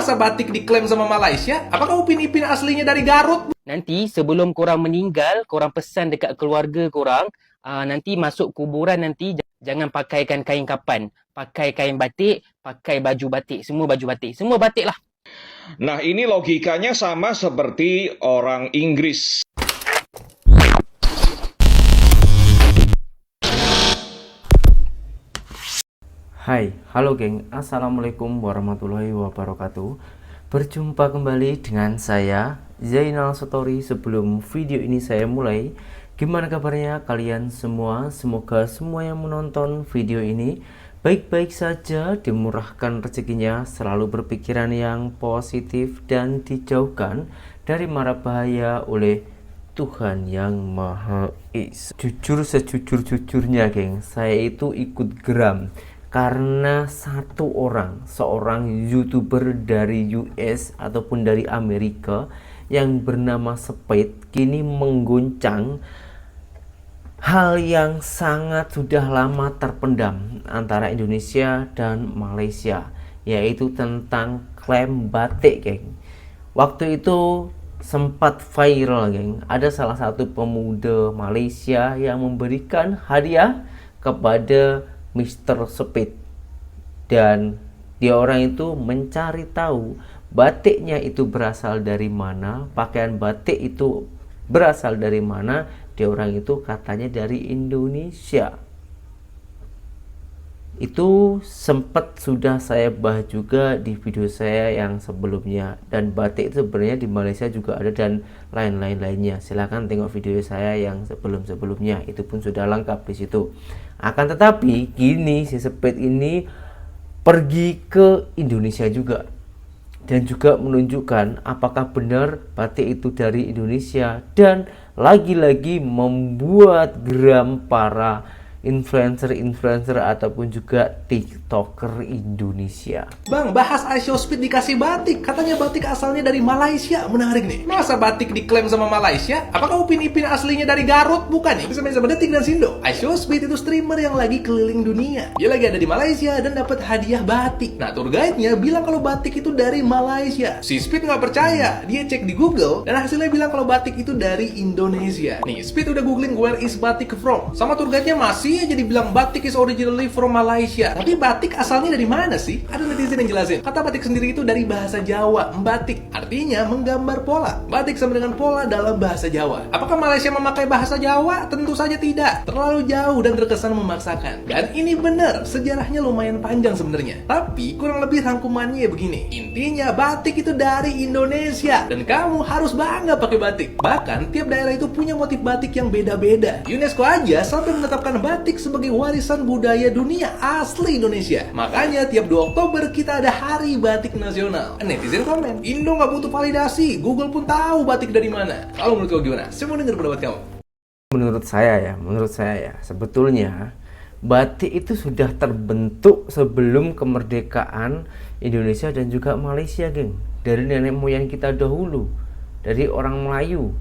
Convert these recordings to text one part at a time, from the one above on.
Masa batik diklaim sama Malaysia? Apakah Upin Ipin aslinya dari Garut? Nanti sebelum korang meninggal, korang pesan dekat keluarga korang, nanti masuk kuburan nanti jangan pakaikan kain kapan. Pakai kain batik, pakai baju batik, semua baju batik. Semua batik lah. Nah, ini logikanya sama seperti orang Inggris. Hai, halo geng, assalamualaikum warahmatullahi wabarakatuh. Berjumpa kembali dengan saya Zainal Story. Sebelum video ini saya mulai, gimana kabarnya kalian semua? Semoga semua yang menonton video ini baik-baik saja, dimurahkan rezekinya, selalu berpikiran yang positif dan dijauhkan dari mara bahaya oleh Tuhan yang Maha Esa. Jujur sejujur-jujurnya geng, saya itu ikut geram karena seorang YouTuber dari US ataupun dari Amerika yang bernama Speed kini mengguncang hal yang sangat sudah lama terpendam antara Indonesia dan Malaysia, yaitu tentang klaim batik geng. Waktu itu sempat viral geng, ada salah satu pemuda Malaysia yang memberikan hadiah kepada Mr. Speed, dan dia orang itu mencari tahu batiknya itu berasal dari mana, pakaian batik itu berasal dari mana. Dia orang itu katanya dari Indonesia. Itu sempat sudah saya bahas juga di video saya yang sebelumnya, dan batik itu sebenarnya di Malaysia juga ada dan lainnya. Silahkan tengok video saya yang sebelumnya, itu pun sudah lengkap di situ. Akan tetapi kini si Speed ini pergi ke Indonesia juga dan juga menunjukkan apakah benar batik itu dari Indonesia, dan lagi-lagi membuat geram para influencer ataupun juga TikToker Indonesia. Bang, bahas Speed dikasih batik. Katanya batik asalnya dari Malaysia. Menarik nih. Masa batik diklaim sama Malaysia? Apakah Upin Ipin aslinya dari Garut? Bukan nih. Bisa main sama Detik dan Sindo. Speed itu streamer yang lagi keliling dunia. Dia lagi ada di Malaysia dan dapat hadiah batik. Nah, tour guide-nya bilang kalau batik itu dari Malaysia. Si Speed nggak percaya. Dia cek di Google dan hasilnya bilang kalau batik itu dari Indonesia. Nih, Speed udah googling where is batik from. Sama tour guide-nya masih aja dibilang batik is originally from Malaysia. Tapi batik asalnya dari mana sih? Ada netizen yang jelasin. Kata batik sendiri itu dari bahasa Jawa, batik. Artinya menggambar pola. Batik sama dengan pola dalam bahasa Jawa. Apakah Malaysia memakai bahasa Jawa? Tentu saja tidak. Terlalu jauh dan terkesan memaksakan. Dan ini benar, sejarahnya lumayan panjang sebenarnya. Tapi kurang lebih rangkumannya begini. Intinya batik itu dari Indonesia dan kamu harus bangga pakai batik. Bahkan tiap daerah itu punya motif batik yang beda-beda. UNESCO aja sampai menetapkan batik sebagai warisan budaya dunia asli Indonesia. Makanya tiap 2 Oktober kita ada Hari Batik Nasional. Netizen komen, Indo nggak butuh validasi, Google pun tahu batik dari mana. Kalau menurut kau gimana? Saya mau dengar pendapat kamu. Menurut saya ya, sebetulnya batik itu sudah terbentuk sebelum kemerdekaan Indonesia dan juga Malaysia, geng. Dari nenek moyang kita dahulu, dari orang Melayu.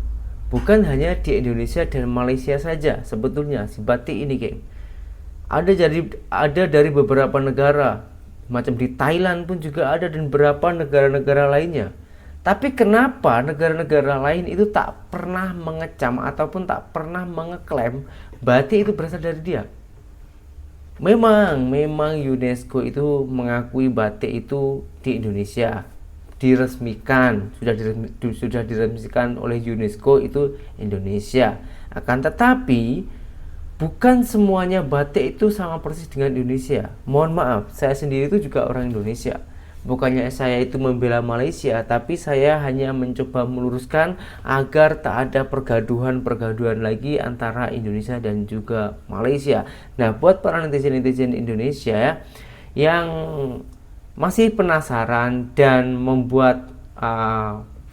Bukan hanya di Indonesia dan Malaysia saja sebetulnya si batik ini, geng. Ada dari beberapa negara, macam di Thailand pun juga ada, dan beberapa negara-negara lainnya. Tapi kenapa negara-negara lain itu tak pernah mengecam ataupun tak pernah mengeklaim batik itu berasal dari dia? Memang UNESCO itu mengakui batik itu di Indonesia, diresmikan, sudah diresmikan oleh UNESCO itu Indonesia. Akan tetapi bukan semuanya batik itu sama persis dengan Indonesia. Mohon maaf, saya sendiri itu juga orang Indonesia. Bukannya saya itu membela Malaysia, tapi saya hanya mencoba meluruskan agar tak ada pergaduhan lagi antara Indonesia dan juga Malaysia. Nah, buat para netizen Indonesia ya, yang masih penasaran dan membuat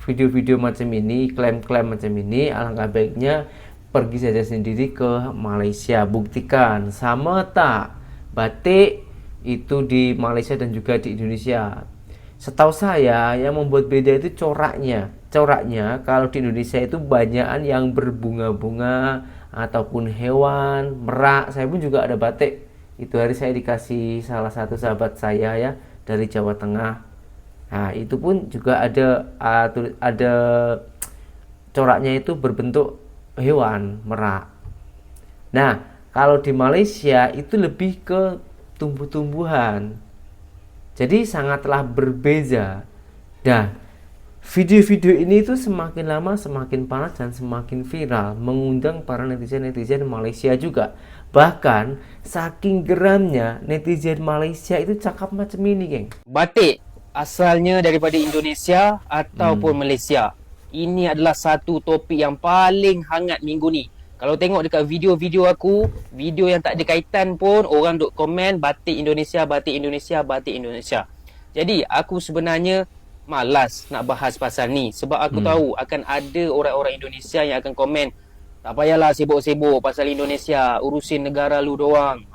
video-video macam ini, klaim-klaim macam ini, alangkah baiknya pergi saja sendiri ke Malaysia. Buktikan sama tak batik itu di Malaysia dan juga di Indonesia. Setahu saya yang membuat beda itu coraknya. Kalau di Indonesia itu banyakan yang berbunga-bunga ataupun hewan, merak. Saya pun juga ada batik. Itu hari saya dikasih salah satu sahabat saya ya, dari Jawa Tengah. Nah, itu pun juga ada coraknya itu berbentuk hewan, merak. Nah, kalau di Malaysia itu lebih ke tumbuh-tumbuhan. Jadi sangatlah berbeza. Nah, video-video ini tuh semakin lama semakin panas dan semakin viral, mengundang para netizen-netizen Malaysia juga. Bahkan saking geramnya netizen Malaysia itu cakap macam ini, geng. Batik asalnya daripada Indonesia ataupun Malaysia. Ini adalah satu topik yang paling hangat minggu ni. Kalau tengok dekat video-video aku, video yang tak ada kaitan pun, orang duk komen batik Indonesia, batik Indonesia, batik Indonesia. Jadi aku sebenarnya malas nak bahas pasal ni. Sebab aku tahu akan ada orang-orang Indonesia yang akan komen, tak payahlah sibuk-sibuk pasal Indonesia, urusin negara lu doang.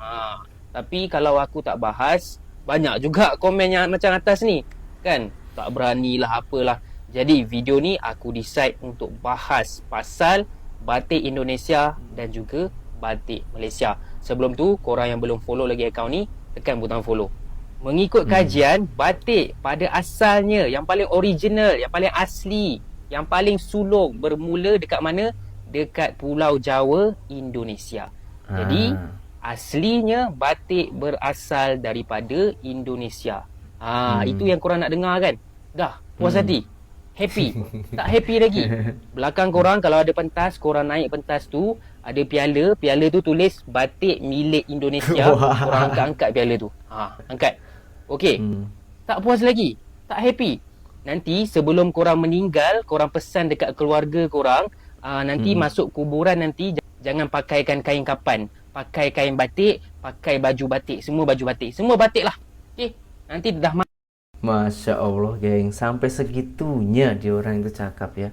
Tapi kalau aku tak bahas, banyak juga komen yang macam atas ni. Kan? Tak beranilah apalah. Jadi video ni aku decide untuk bahas pasal batik Indonesia dan juga batik Malaysia. Sebelum tu, korang yang belum follow lagi akaun ni, tekan butang follow. Mengikut kajian, batik pada asalnya yang paling original, yang paling asli, yang paling sulung bermula dekat mana? Dekat Pulau Jawa, Indonesia. Jadi aslinya batik berasal daripada Indonesia. Itu yang korang nak dengar kan? Dah, puas hati? Happy? Tak happy lagi? Belakang korang kalau ada pentas, korang naik pentas tu, ada piala, piala tu tulis batik milik Indonesia. Korang angkat piala tu. Angkat. Okey. Tak puas lagi? Tak happy? Nanti sebelum korang meninggal, korang pesan dekat keluarga korang, nanti masuk kuburan nanti jangan pakaikan kain kapan. Pakai kain batik, pakai baju batik, semua baju batik. Semua batik lah. Okey. Nanti dah Masya Allah, geng, sampai segitunya dia orang itu cakap ya.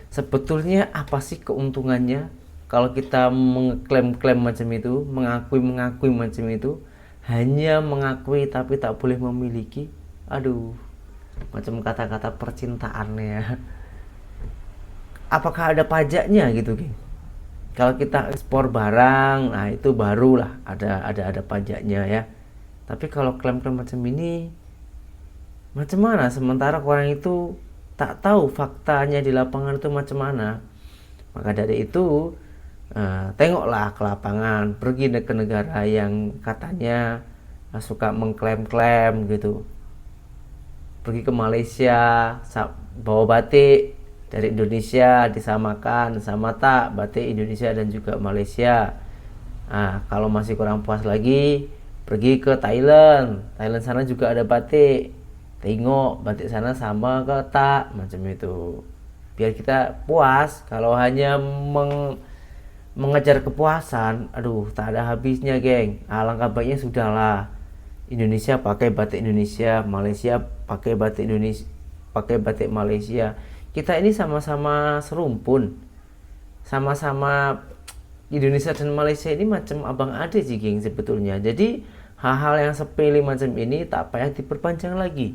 Sebetulnya apa sih keuntungannya kalau kita mengklaim-klaim macam itu, mengakui macam itu, hanya mengakui tapi tak boleh memiliki? Aduh, macam kata-kata percintaan ya. Apakah ada pajaknya gitu, geng? Kalau kita ekspor barang, nah itu barulah ada pajaknya ya. Tapi kalau klaim-klaim macam ini, macam mana sementara orang itu tak tahu faktanya di lapangan itu macam mana? Maka dari itu tengoklah ke lapangan, pergi ke negara yang katanya suka mengklaim-klaim gitu. Pergi ke Malaysia, bawa batik dari Indonesia, disamakan sama tak batik Indonesia dan juga Malaysia. Kalau masih kurang puas lagi, pergi ke Thailand. Thailand sana juga ada batik. Tengok batik sana sama ke tak, macam itu. Biar kita puas. Kalau hanya mengejar kepuasan, aduh, tak ada habisnya, geng. Alangkah baiknya sudahlah. Indonesia pakai batik Indonesia, Malaysia pakai batik Indonesia, pakai batik Malaysia. Kita ini sama-sama serumpun. Sama-sama Indonesia dan Malaysia ini macam abang ade sih, geng, sebetulnya. Jadi hal-hal yang sepele macam ini tak payah diperpanjang lagi,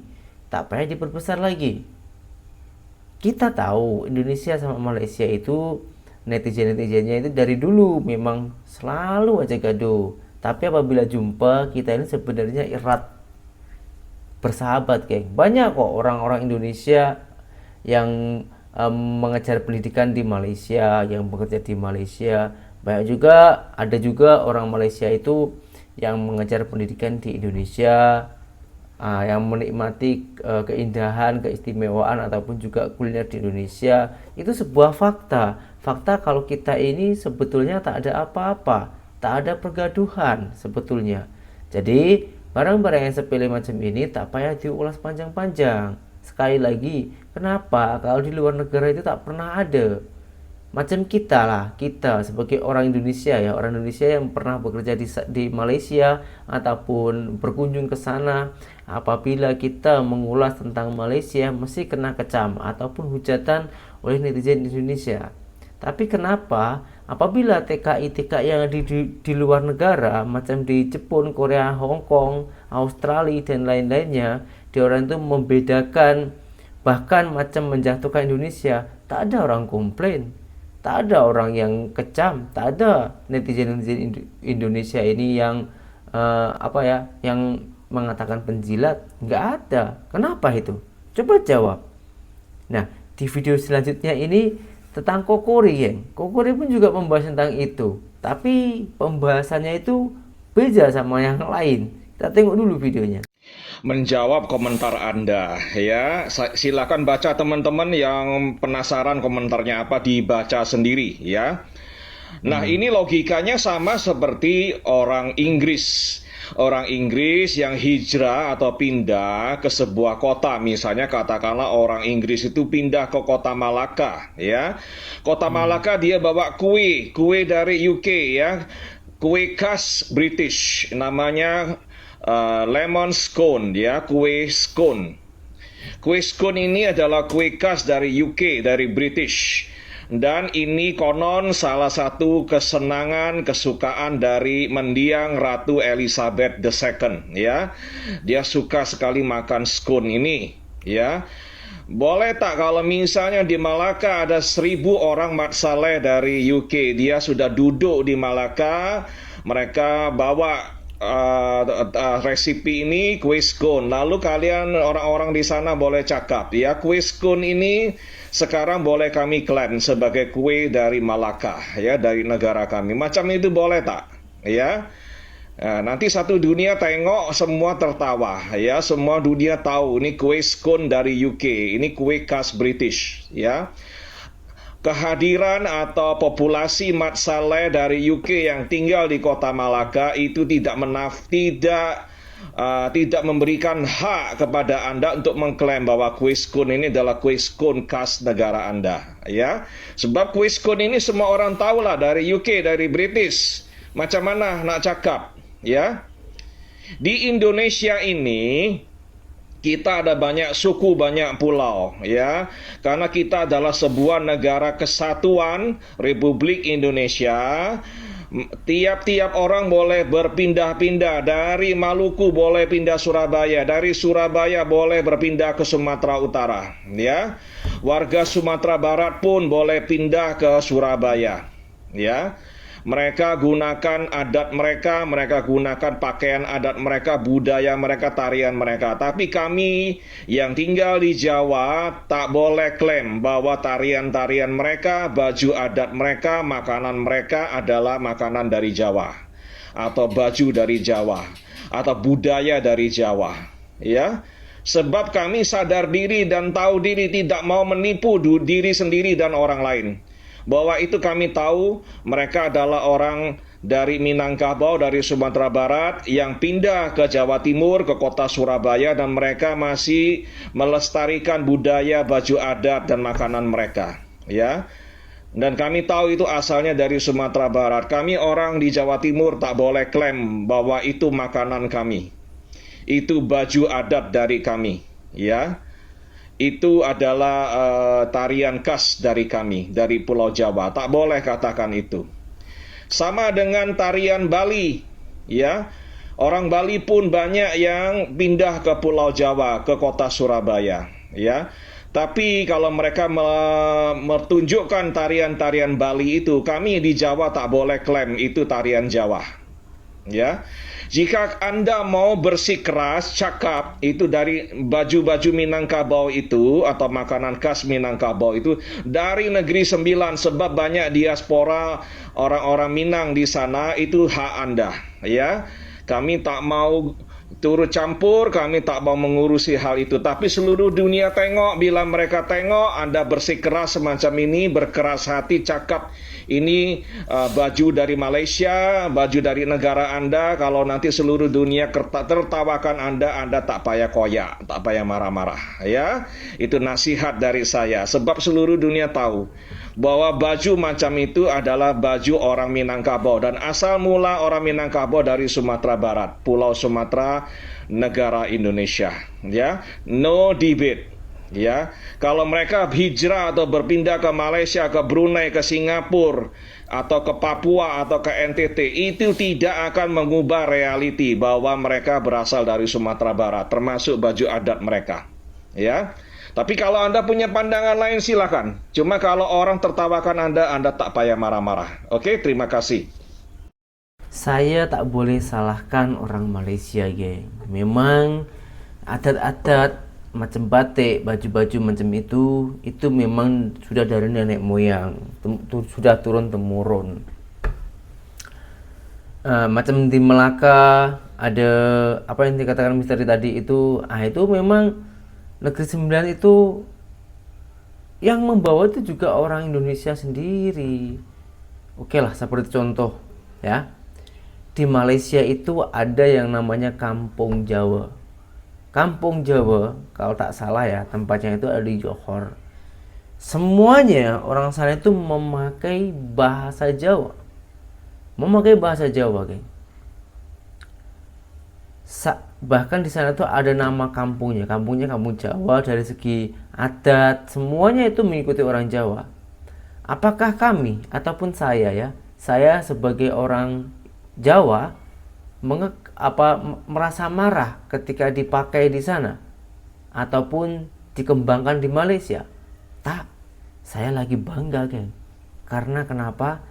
tak payah diperbesar lagi. Kita tahu Indonesia sama Malaysia itu netizen-netizennya itu dari dulu memang selalu aja gaduh. Tapi apabila jumpa, kita ini sebenarnya erat bersahabat, geng. Banyak kok orang-orang Indonesia yang mengejar pendidikan di Malaysia, yang bekerja di Malaysia. Banyak juga, ada juga orang Malaysia itu yang mengejar pendidikan di Indonesia, yang menikmati keindahan, keistimewaan ataupun juga kuliner di Indonesia. Itu sebuah fakta. Fakta kalau kita ini sebetulnya tak ada apa-apa, tak ada pergaduhan sebetulnya. Jadi barang-barang yang sepele macam ini tak payah diulas panjang-panjang. Sekali lagi, kenapa kalau di luar negara itu tak pernah ada? Macam kita lah, kita sebagai orang Indonesia ya, orang Indonesia yang pernah bekerja di Malaysia ataupun berkunjung ke sana, apabila kita mengulas tentang Malaysia mesti kena kecam ataupun hujatan oleh netizen Indonesia. Tapi kenapa apabila TKI yang di luar negara macam di Jepun, Korea, Hong Kong, Australia dan lain-lainnya, dia orang itu membedakan, bahkan macam menjatuhkan Indonesia, tak ada orang komplain. Tak ada orang yang kecam, tak ada netizen Indonesia ini yang yang mengatakan penjilat, nggak ada. Kenapa itu? Coba jawab. Nah, di video selanjutnya ini tentang kokori, geng. Kokori pun juga membahas tentang itu, tapi pembahasannya itu beda sama yang lain. Kita tengok dulu videonya. Menjawab komentar Anda ya. Silakan baca teman-teman yang penasaran komentarnya apa, dibaca sendiri ya. Nah, ini logikanya sama seperti orang Inggris. Orang Inggris yang hijrah atau pindah ke sebuah kota, misalnya katakanlah orang Inggris itu pindah ke kota Malaka ya. Kota Malaka dia bawa kue dari UK ya. Kue khas British namanya lemon scone ya, kue scone. Kue scone ini adalah kue khas dari UK, dari British. Dan ini konon salah satu kesenangan, kesukaan dari mendiang Ratu Elizabeth II ya. Dia suka sekali makan scone ini ya. Boleh tak kalau misalnya di Malaka ada 1.000 orang mat saleh dari UK, dia sudah duduk di Malaka, mereka bawa resipi ini kue scone. Lalu kalian orang-orang di sana boleh cakap ya, kue scone ini sekarang boleh kami klaim sebagai kue dari Malaka ya, dari negara kami. Macam itu boleh tak ya? Nah, nanti satu dunia tengok, semua tertawa ya, semua dunia tahu ini kue scone dari UK, ini kue khas British ya. Kehadiran atau populasi mat saleh dari UK yang tinggal di kota Malaka itu tidak memberikan hak kepada Anda untuk mengklaim bahwa kue scone ini adalah kue scone khas negara Anda ya. Sebab kue scone ini semua orang tahu lah, dari UK, dari British. Macam mana nak cakap ya. Di Indonesia ini kita ada banyak suku, banyak pulau ya. Karena kita adalah sebuah negara kesatuan Republik Indonesia. Tiap-tiap orang boleh berpindah-pindah. Dari Maluku boleh pindah Surabaya, dari Surabaya boleh berpindah ke Sumatera Utara ya. Warga Sumatera Barat pun boleh pindah ke Surabaya ya. Mereka gunakan adat mereka, mereka gunakan pakaian adat mereka, budaya mereka, tarian mereka. Tapi kami yang tinggal di Jawa tak boleh klaim bahwa tarian-tarian mereka, baju adat mereka, makanan mereka adalah makanan dari Jawa, atau baju dari Jawa, atau budaya dari Jawa ya. Sebab kami sadar diri dan tahu diri, tidak mau menipu diri sendiri dan orang lain. Bahwa itu kami tahu mereka adalah orang dari Minangkabau, dari Sumatera Barat yang pindah ke Jawa Timur, ke kota Surabaya, dan mereka masih melestarikan budaya, baju adat, dan makanan mereka ya. Dan kami tahu itu asalnya dari Sumatera Barat. Kami orang di Jawa Timur tak boleh klaim bahwa itu makanan kami, itu baju adat dari kami ya. Itu adalah tarian khas dari kami, dari Pulau Jawa. Tak boleh katakan itu. Sama dengan tarian Bali, ya. Orang Bali pun banyak yang pindah ke Pulau Jawa, ke kota Surabaya, ya. Tapi kalau mereka menunjukkan tarian-tarian Bali itu, kami di Jawa tak boleh klaim itu tarian Jawa, ya. Jika Anda mau bersikeras cakap itu dari baju-baju Minangkabau itu atau makanan khas Minangkabau itu dari Negeri Sembilan, sebab banyak diaspora orang-orang Minang di sana, itu hak Anda ya. Kami tak mau turut campur, kami tak mau mengurusi hal itu. Tapi seluruh dunia tengok, bila mereka tengok Anda bersikeras semacam ini, berkeras hati cakap ini baju dari Malaysia, baju dari negara Anda, kalau nanti seluruh dunia tertawakan Anda tak payah koyak, tak payah marah-marah ya. Itu nasihat dari saya, sebab seluruh dunia tahu bahwa baju macam itu adalah baju orang Minangkabau, dan asal mula orang Minangkabau dari Sumatera Barat, Pulau Sumatera, negara Indonesia ya. No debate ya. Kalau mereka hijrah atau berpindah ke Malaysia, ke Brunei, ke Singapura, atau ke Papua, atau ke NTT, itu tidak akan mengubah realiti bahwa mereka berasal dari Sumatera Barat, termasuk baju adat mereka ya. Tapi kalau Anda punya pandangan lain silakan. Cuma kalau orang tertawakan Anda tak payah marah-marah. Oke, terima kasih. Saya tak boleh salahkan orang Malaysia, geng. Memang adat-adat macam batik, baju-baju macam itu memang sudah dari nenek moyang, sudah turun temurun. Macam di Melaka ada apa yang dikatakan misteri tadi itu, itu memang Negeri Sembilan itu yang membawa itu juga orang Indonesia sendiri. Oke lah, seperti contoh ya, di Malaysia itu ada yang namanya Kampung Jawa. Kampung Jawa, kalau tak salah ya, tempatnya itu ada di Johor. Semuanya orang sana itu memakai bahasa Jawa. Geng. Bahkan di sana tuh ada nama kampungnya Kampung Jawa. Dari segi adat semuanya itu mengikuti orang Jawa. Apakah kami ataupun saya sebagai orang Jawa merasa marah ketika dipakai di sana ataupun dikembangkan di Malaysia? Tak, saya lagi bangga, geng. Karena kenapa?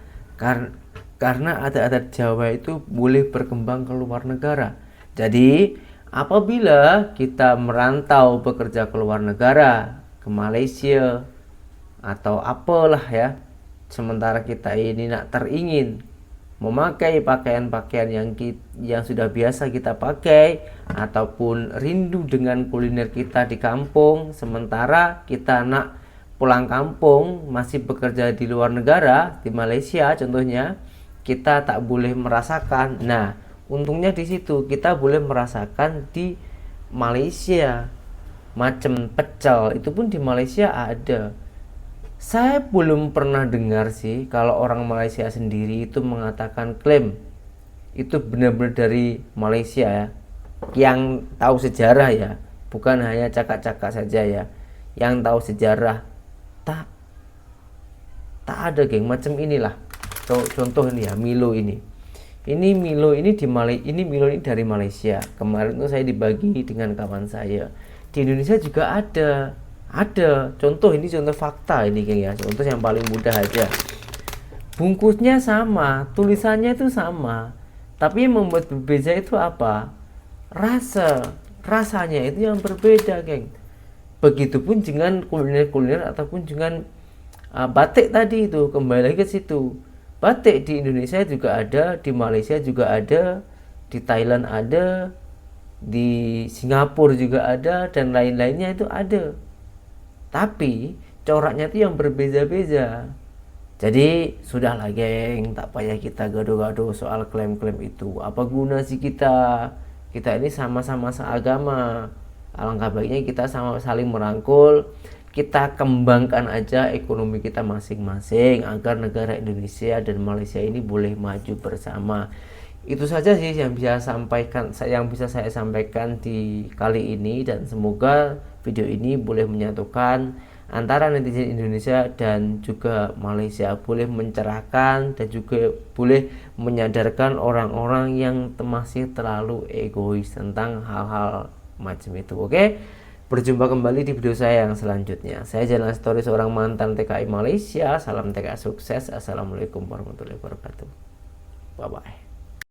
Karena adat-adat Jawa itu boleh berkembang ke luar negara. Jadi apabila kita merantau bekerja ke luar negara, ke Malaysia atau apalah ya, sementara kita ini teringin memakai pakaian-pakaian yang sudah biasa kita pakai, ataupun rindu dengan kuliner kita di kampung, sementara kita nak pulang kampung masih bekerja di luar negara, di Malaysia contohnya, kita tak boleh merasakan. Nah, untungnya di situ kita boleh merasakan di Malaysia. Macam pecel itu pun di Malaysia ada. Saya belum pernah dengar sih kalau orang Malaysia sendiri itu mengatakan klaim itu benar-benar dari Malaysia ya, yang tahu sejarah ya, bukan hanya cakap-cakap saja ya, yang tahu sejarah. Tak ada, geng. Macam inilah contoh ini ya, Milo ini Milo ini dari Malaysia. Kemarin tuh saya dibagi dengan kawan saya. Di Indonesia juga ada contoh fakta ini, geng ya, contoh yang paling mudah aja. Bungkusnya sama, tulisannya itu sama, tapi yang membuat berbeda itu apa? Rasanya itu yang berbeda, geng. Begitupun dengan kuliner ataupun dengan batik tadi itu, kembali lagi ke situ. Batik di Indonesia juga ada, di Malaysia juga ada, di Thailand ada, di Singapura juga ada, dan lain-lainnya itu ada. Tapi coraknya itu yang berbeda-beda. Jadi sudahlah, geng, tak payah kita gaduh-gaduh soal klaim-klaim itu. Apa guna sih kita ini sama-sama seagama. Alangkah baiknya kita sama saling merangkul, kita kembangkan aja ekonomi kita masing-masing agar negara Indonesia dan Malaysia ini boleh maju bersama. Itu saja sih yang bisa saya sampaikan di kali ini, dan semoga video ini boleh menyatukan antara netizen Indonesia dan juga Malaysia, boleh mencerahkan dan juga boleh menyadarkan orang-orang yang masih terlalu egois tentang hal-hal macam itu. Oke? Berjumpa kembali di video saya yang selanjutnya. Saya Jalan Story, seorang mantan TKI Malaysia. Salam TKI sukses. Assalamualaikum warahmatullahi wabarakatuh. Bye bye.